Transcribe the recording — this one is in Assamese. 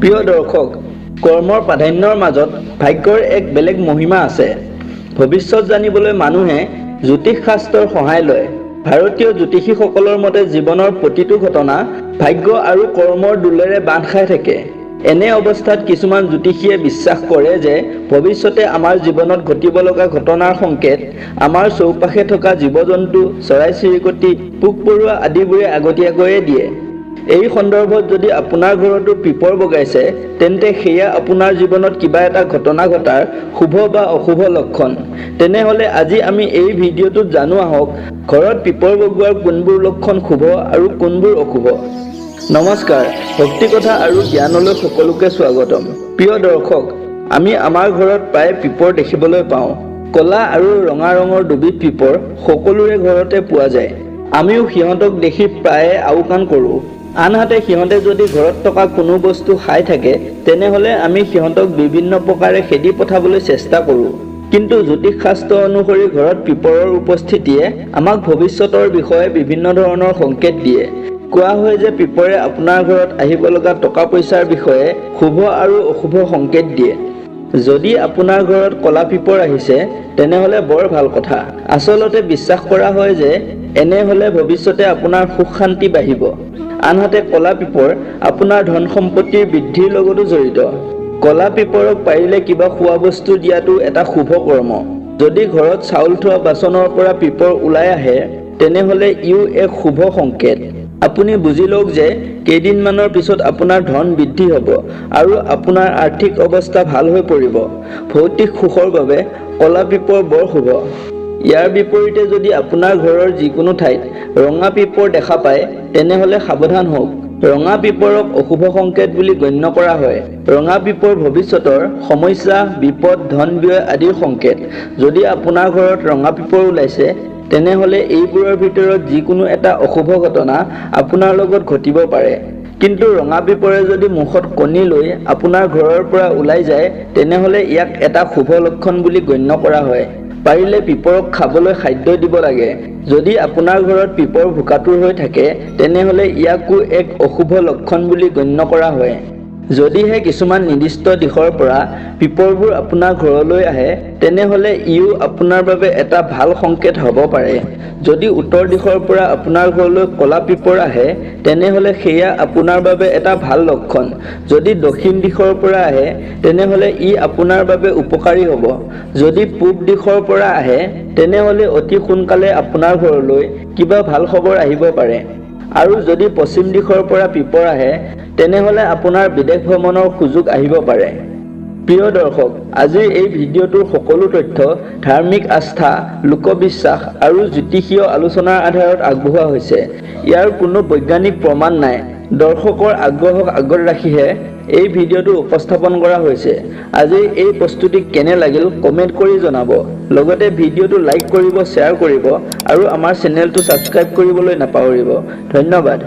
প্ৰিয় দৰ্শক, কৰ্মৰ প্ৰাধান্যৰ মাজত ভাগ্যৰ এক বেলেগ মহিমা আছে। ভৱিষ্যত জানিবলৈ মানুহে জ্যোতিষ শাস্ত্ৰৰ সহায় লয়। ভাৰতীয় জ্যোতিষীসকলৰ মতে জীৱনৰ প্ৰতিটো ঘটনা ভাগ্য আৰু কৰ্মৰ দোলেৰে বান্ধ খাই থাকে। এনে অৱস্থাত কিছুমান জ্যোতিষীয়ে বিশ্বাস কৰে যে ভৱিষ্যতে আমাৰ জীৱনত ঘটিব লগা ঘটনাৰ সংকেত আমাৰ চৌপাশে থকা জীৱ-জন্তু, চৰাই-চিৰিকটি, পোক-পৰুৱা আদিবোৰে আগতীয়াকৈয়ে দিয়ে। এই সন্দৰ্ভত যদি আপোনাৰ ঘৰতো পিপৰ বগাইছে, তেন্তে সেয়া আপোনাৰ জীৱনত কিবা এটা ঘটনা ঘটাৰ শুভ বা অশুভ লক্ষণ। তেনেহ'লে আজি আমি এই ভিডিঅ'টোত জানো আহক, ঘৰত পিপৰ বগোৱাৰ কোনবোৰ লক্ষণ শুভ আৰু কোনবোৰ অশুভ। নমস্কাৰ, ভক্তি কথা আৰু জ্ঞানলৈ সকলোকে স্বাগতম। প্ৰিয় দৰ্শক, আমি আমাৰ ঘৰত প্ৰায় পিপৰ দেখিবলৈ পাওঁ। ক'লা আৰু ৰঙা ৰঙৰ দুবিধ পিপৰ সকলোৰে ঘৰতে পোৱা যায়। আমিও সিহঁতক দেখি প্ৰায়ে আওকাণ কৰোঁ। আনহাতে সিহঁতে যদি ঘৰত থকা কোনো বস্তু খাই থাকে, তেনেহ'লে আমি সিহঁতক বিভিন্ন প্ৰকাৰে খেদি পঠাবলৈ চেষ্টা কৰোঁ। কিন্তু জ্যোতিষ শাস্ত্ৰ অনুসৰি ঘৰত পিপৰৰ উপস্থিতিয়ে আমাক ভৱিষ্যতৰ বিষয়ে বিভিন্ন ধৰণৰ সংকেত দিয়ে। কোৱা হয় যে পিপৰে আপোনাৰ ঘৰত আহিব লগা টকা পইচাৰ বিষয়ে শুভ আৰু অশুভ সংকেত দিয়ে। যদি আপোনাৰ ঘৰত ক'লা পিপৰ আহিছে, তেনেহ'লে বৰ ভাল কথা। আচলতে বিশ্বাস কৰা হয় যে এনে হ'লে ভৱিষ্যতে আপোনাৰ সুখ শান্তি বাঢ়িব। আনহাতে ক'লা পিপৰ আপোনাৰ ধন সম্পত্তিৰ বৃদ্ধিৰ লগতো জড়িত। ক'লা পিপৰক পাৰিলে কিবা খোৱা বস্তু দিয়াটো এটা শুভ কৰ্ম। যদি ঘৰত চাউল থোৱা বাচনৰ পৰা পিপৰ ওলাই আহে, তেনেহ'লে ইও এক শুভ সংকেত। আপুনি বুজি লওক যে কেইদিনমানৰ পিছত আপোনাৰ ধন বৃদ্ধি হ'ব আৰু আপোনাৰ আৰ্থিক অৱস্থা ভাল হৈ পৰিব। ভৌতিক সুখৰ বাবে ক'লা পিপৰ বৰ শুভ। ইয়াৰ বিপৰীতে যদি আপোনাৰ ঘৰৰ যিকোনো ঠাইত ৰঙা পিপৰ দেখা পায়, তেনেহ'লে সাৱধান হওক। ৰঙা পিপৰক অশুভ সংকেত বুলি গণ্য কৰা হয়। ৰঙা পিপৰ ভৱিষ্যতৰ সমস্যা, বিপদ, ধন ব্যয় আদিৰ সংকেত। যদি আপোনাৰ ঘৰত ৰঙা পিপৰ ওলাইছে, তেনেহ'লে এইবোৰৰ ভিতৰত যিকোনো এটা অশুভ ঘটনা আপোনাৰ লগত ঘটিব পাৰে। কিন্তু ৰঙা পিপৰে যদি মুখত কণী লৈ আপোনাৰ ঘৰৰ পৰা ওলাই যায়, তেনেহ'লে ইয়াক এটা শুভ লক্ষণ বুলি গণ্য কৰা হয়। পাৰিলে পিপৰক খাবলৈ খাদ্য দিব লাগে। যদি আপোনাৰ ঘৰত পিপৰ ভোকাতুৰ হৈ থাকে, তেনেহ'লে ইয়াকো এক অশুভ লক্ষণ বুলি গণ্য কৰা হয়। যদিহে কিছুমান নিৰ্দিষ্ট দিশৰ পৰা পিপৰবোৰ আপোনাৰ ঘৰলৈ আহে, তেনেহ'লে ইও আপোনাৰ বাবে এটা ভাল সংকেত হ'ব পাৰে। যদি উত্তৰ দিশৰ পৰা আপোনাৰ ঘৰলৈ ক'লা পিপৰ আহে, তেনেহ'লে সেয়া আপোনাৰ বাবে এটা ভাল লক্ষণ। যদি দক্ষিণ দিশৰ পৰা আহে, তেনেহ'লে ই আপোনাৰ বাবে উপকাৰী হ'ব। যদি পূব দিশৰ পৰা আহে, তেনেহ'লে অতি সোনকালে আপোনাৰ ঘৰলৈ কিবা ভাল খবৰ আহিব পাৰে। আৰু যদি পশ্চিম দিশৰ পৰা পিপৰ আহে, তেনেহ'লে আপোনাৰ বিদেশ ভ্ৰমণৰ সুযোগ আহিব পাৰে। প্ৰিয় দৰ্শক, আজিৰ এই ভিডিঅ'টোৰ সকলো তথ্য ধাৰ্মিক আস্থা, লোকবিশ্বাস আৰু জ্যোতিষীয় আলোচনাৰ আধাৰত আগবঢ়োৱা হৈছে। ইয়াৰ কোনো বৈজ্ঞানিক প্ৰমাণ নাই। দৰ্শকৰ আগ্ৰহক আগত ৰাখিহে এই ভিডিঅ'টো উপস্থাপন কৰা হৈছে। আজিৰ এই প্ৰস্তুতি কেনে লাগিল কমেণ্ট কৰি জনাব। লগতে ভিডিঅ'টো লাইক কৰিব, শ্বেয়াৰ কৰিব আৰু আমাৰ চেনেলটো ছাবস্ক্ৰাইব কৰিবলৈ নাপাহৰিব। ধন্যবাদ।